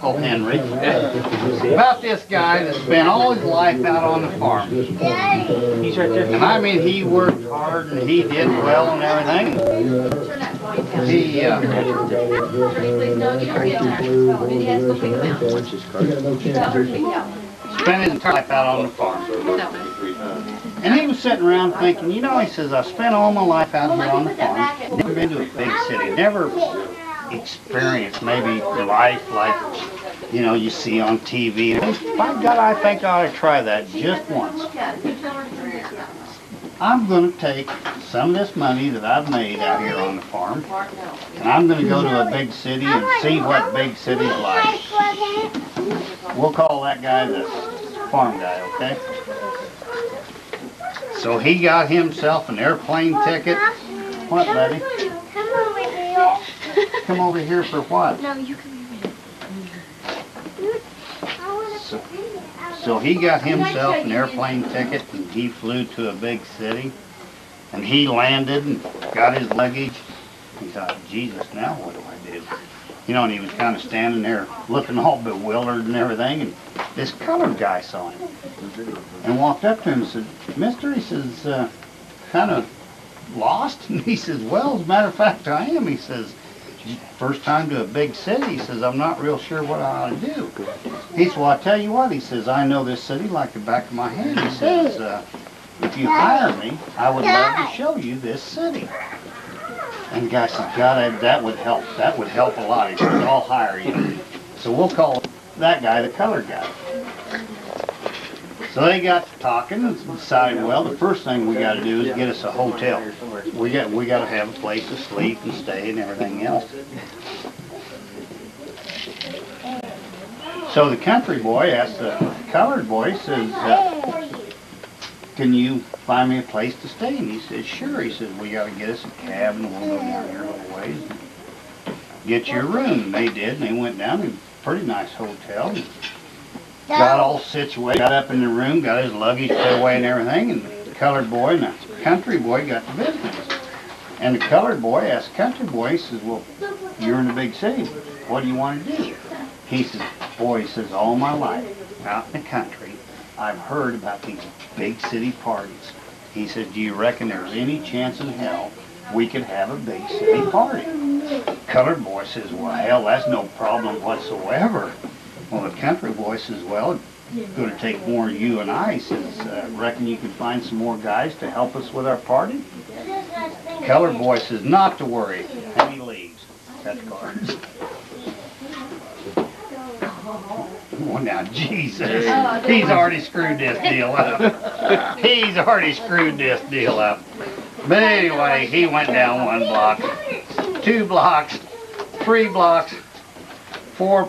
Uncle Henry, about this guy that spent all his life out on the farm. He's right there. And I mean, he worked hard and he did well and everything. He spent his entire life out on the farm. And he was sitting around thinking, you know, he says, I spent all my life out here on the farm, never been to a big city, never experienced maybe life like, you know, you see on TV. By God, I think I ought to try that just once. I'm going to take some of this money that I've made out here on the farm, and I'm going to go to a big city and see what big city's like. We'll call that guy the farm guy, okay? So he got himself an airplane ticket. What, buddy? Come over here. Come over here for what? No, you come here. So he got himself an airplane ticket and he flew to a big city and he landed and got his luggage. He thought, Jesus, now what do I do? You know, and he was kind of standing there looking all bewildered and everything, and this colored guy saw him and walked up to him and said, Mister, he says, kind of lost? And he says, well, as a matter of fact, I am. He says, first time to a big city. He says, I'm not real sure what I ought to do. He said, well, I tell you what, he says, I know this city like the back of my hand. He says, if you hire me, I would love to show you this city. And the guy said, God, that would help. That would help a lot. He says, I'll hire you. So we'll call that guy the colored guy. So they got to talking and decided, well, the first thing we got to do is get us a hotel. We got to have a place to sleep and stay and everything else. So the country boy asked the colored boy, says, can you find me a place to stay? And he said, sure. He said, we got to get us a cab and we'll go down here a little ways and get you a room. And they did, and they went down to a pretty nice hotel. And got all situated, got up in the room, got his luggage put away and everything, and the colored boy and the country boy got to business. And the colored boy asked the country boy, he says, well, you're in a big city. What do you want to do? He says, boy, he says, all my life out in the country, I've heard about these big city parties. He says, do you reckon there's any chance in hell we could have a big city party? Colored boy says, well, hell, that's no problem whatsoever. Well, the country boy says, well, it's going to take more than you and I. He says, reckon you can find some more guys to help us with our party? Colored boy says, not to worry. And he leaves. That's cards. Oh, now, Jesus. He's already screwed this deal up. He's already screwed this deal up. But anyway, he went down 1 block, 2 blocks, 3 blocks, 4.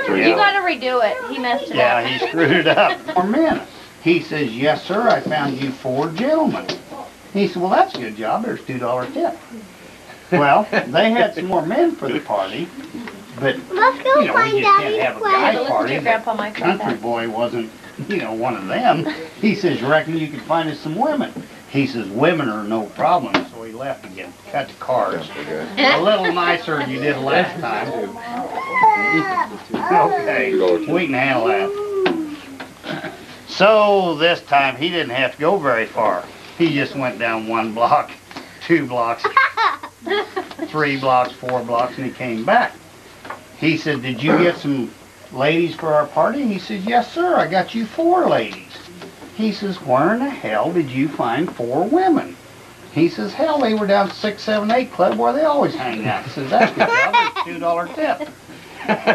You gotta redo it. He messed it up. Yeah, he screwed it up. 4 men. He says, yes, sir, I found you 4 gentlemen. He said, well, that's a good job. There's $2 tip. Well, they had some more men for the party, but, you know, we just can't have a guy party. The country boy wasn't, you know, one of them. He says, you reckon you could find us some women? He says, women are no problem. So he left again, cut the cards. A little nicer than you did last time. Okay, we can handle that. So this time he didn't have to go very far. He just went down 1 block, 2 blocks, 3 blocks, 4 blocks, and he came back. He said, did you get some ladies for our party? He said, yes, sir, I got you 4 ladies. He says, where in the hell did you find 4 women? He says, hell, they were down 6, 7, 8 club where they always hang out. He says, that's good job, it's $2 tip.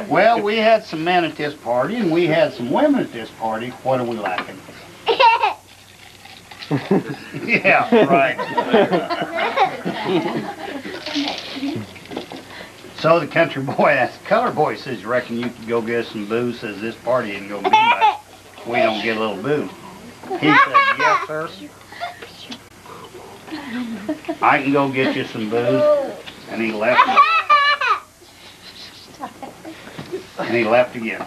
Well, we had some men at this party and we had some women at this party. What are we lacking? Yeah, right. So the country boy asked the color boy, says, you reckon you could go get us some booze? Says, this party ain't gonna be much. We don't get a little booze. He said, yes, sir. I can go get you some booze. And he left. And he left again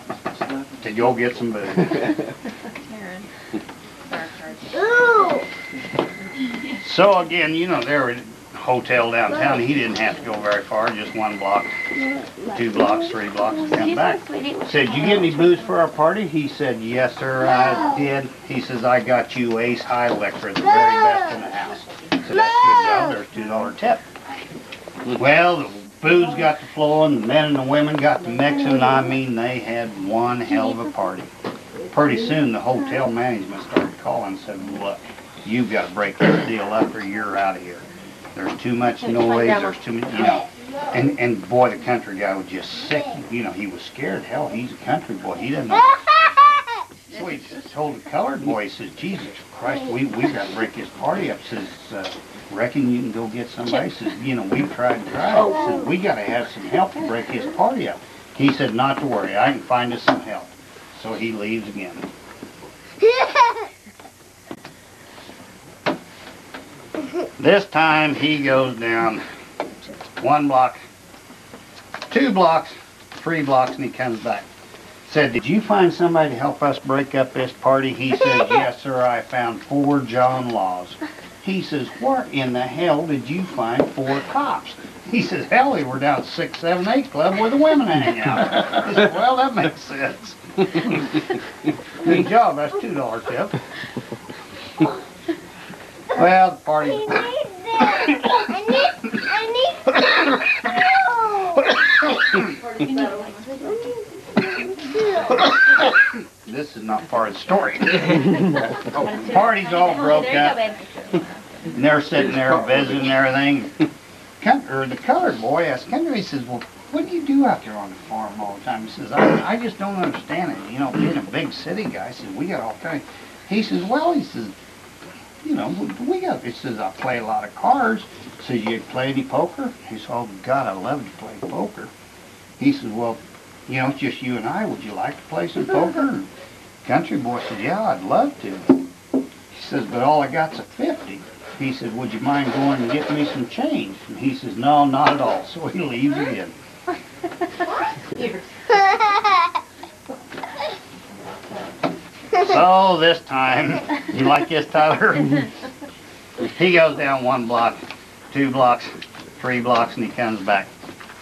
to go get some booze. So again, you know, there was a hotel downtown. He didn't have to go very far, just 1 block. 2 blocks, 3 blocks, and come You back. know, sweetie, what Said, you get any booze for our party? He said, yes, sir, I did. He says, I got you Ace High Liquor, the very best in the house. So that's good job. There's $2 tip. Well, the booze got to flowing, the men and the women got to mixing. I mean, they had one hell of a party. Pretty soon, the hotel management started calling and said, look, you've got to break this deal up or you're out of here. There's too much noise, there's too much, you know. And boy, the country guy was just sick. You know, he was scared. Hell, he's a country boy. He doesn't know. So he told the colored boy, he says, Jesus Christ, we got to break this party up. Says, reckon you can go get somebody? Says, you know, we've tried and tried. Says, we got to have some help to break his party up. He said, not to worry, I can find us some help. So he leaves again. This time he goes down 1 block, 2 blocks, 3 blocks, and he comes back. Said, did you find somebody to help us break up this party? He says, yes, sir, I found 4 John Laws. He says, where in the hell did you find 4 cops? He says, hell, we were down 6, 7, 8 club where the women hang out. He said, well, that makes sense. Good job, that's $2 tip. Well, the party... This is not part of the story. Party's all broke up. And they're sitting there visiting and everything. The colored boy asked Kendra, he says, well, what do you do out there on the farm all the time? He says, I just don't understand it. You know, being a big city guy, he says, we got all kinds. He says, well, he says, you know, we got, he says, I play a lot of cards. He says, you play any poker? He says, oh, God, I love to play poker. He says, well, you know, it's just you and I. Would you like to play some poker? And country boy said, yeah, I'd love to. He says, but all I got's a 50. He said, would you mind going and getting me some change? And he says, no, not at all. So he leaves again. So this time, you like this, Tyler? He goes down 1 block, 2 blocks, 3 blocks, and he comes back.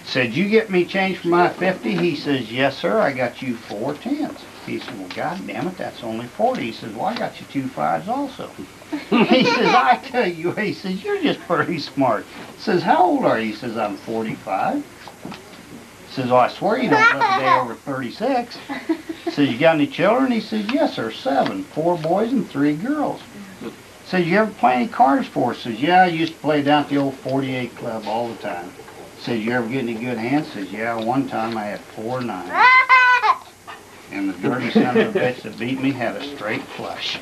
Said, you get me change for my 50? He says, yes, sir, I got you 4 10s. He said, well, God damn it, that's only 40. He says, well, I got you 2 5s also. He says, I tell you, he says, you're just pretty smart. He says, how old are you? He says, I'm 45. He says, oh, I swear you don't live a day over 36. He says, you got any children? He says, yes, sir, 7, 4 boys and 3 girls. He says, you ever play any cards for us? He says, yeah, I used to play down at the old 48 club all the time. He says, you ever get any good hands? He says, yeah, one time I had 4 9s. And the dirty son of a bitch that beat me had a straight flush.